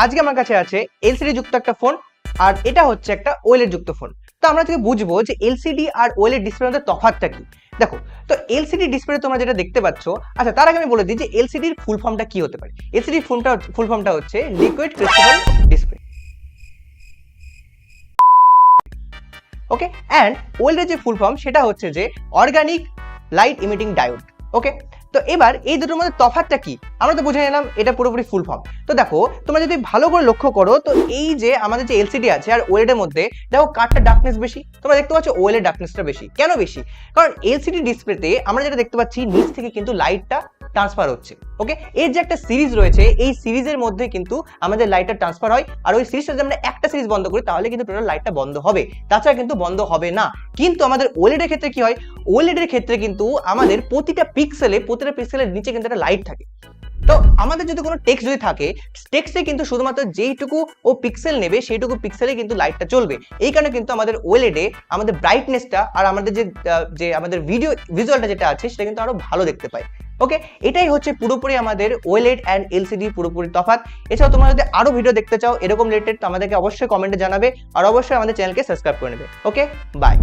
আজকে আমার কাছে আছে এলসিডি যুক্ত একটা ফোন, আর এটা হচ্ছে একটা ওএলইডি যুক্ত ফোন। তো আমরা থেকে বুঝবো যে এলসিডি আর ওএলইডি ডিসপ্লের মধ্যে তফাৎটা কি। দেখো, তো এলসিডি ডিসপ্লে তোমরা যেটা দেখতে পাচ্ছ, আচ্ছা তার আগে আমি বলে দিই যে এলসিডির ফুল ফর্মটা কি হতে পারে। এলসিডির ফুল ফর্মটা হচ্ছে liquid crystal display. Okay, and OLED যে ফুল ফর্ম সেটা হচ্ছে যে অর্গানিক লাইট ইমিটিং ডায়োড। ওকে, তো এবার এই দুটোর মধ্যে তফাৎটা কি আমরা তো বুঝে নিলাম, এটা পুরোপুরি ফুল ফর্ম। তো দেখো, তোমরা যদি ভালো করে লক্ষ্য করো তো এই যে আমাদের যে এলসিডি আছে আর ওএলইডি এর মধ্যে দেখো কারটা ডার্কনেস বেশি। তোমরা দেখতে পাচ্ছ ওএলইডি ডার্কনেসটা বেশি। কেন বেশি? কারণ এলসিডি ডিসপ্লেতে আমরা যেটা দেখতে পাচ্ছি নিচ থেকে কিন্তু লাইটটা ট্রান্সফার হচ্ছে। ওকে, এর যে একটা সিরিজ রয়েছে এই সিরিজের মধ্যে কিন্তু আমাদের লাইটটা ট্রান্সফার হয়, আর ওই সিরিজটা যদি আমরা একটা সিরিজ বন্ধ করি তাহলে কিন্তু টোটাল লাইটটা বন্ধ হবে, তাছাড়া কিন্তু বন্ধ হবে না। কিন্তু আমাদের ওএলইডি এর ক্ষেত্রে কি হয়? ওএলইডি এর ক্ষেত্রে কিন্তু আমাদের প্রতিটা পিক্সেলের নিচে কিন্তু একটা লাইট থাকে। তো আমাদের যদি কোনো টেক্সট যদি থাকে, টেক্সটে কিন্তু শুধুমাত্র যেইটুকু ও পিক্সেল নেবে সেইটুকু পিক্সেলে কিন্তু লাইটটা চলবে। এই কারণে কিন্তু আমাদের ওএলইডি আমাদের ব্রাইটনেসটা আর আমাদের যে আমাদের ভিজুয়ালটা যেটা আছে সেটা কিন্তু আরো ভালো দেখতে পায়। ওকে, এটাই হচ্ছে পুরোপুরি আমাদের ওএলইডি অ্যান্ড এলসিডি পুরোপুরি তফাৎ। এছাড়াও তোমরা যদি আরো ভিডিও দেখতে চাও এরকম রিলেটেড, তো আমাদেরকে অবশ্যই কমেন্টে জানাবে, আর অবশ্যই আমাদের চ্যানেলকে সাবস্ক্রাইব করে নেবে। ওকে, বাই।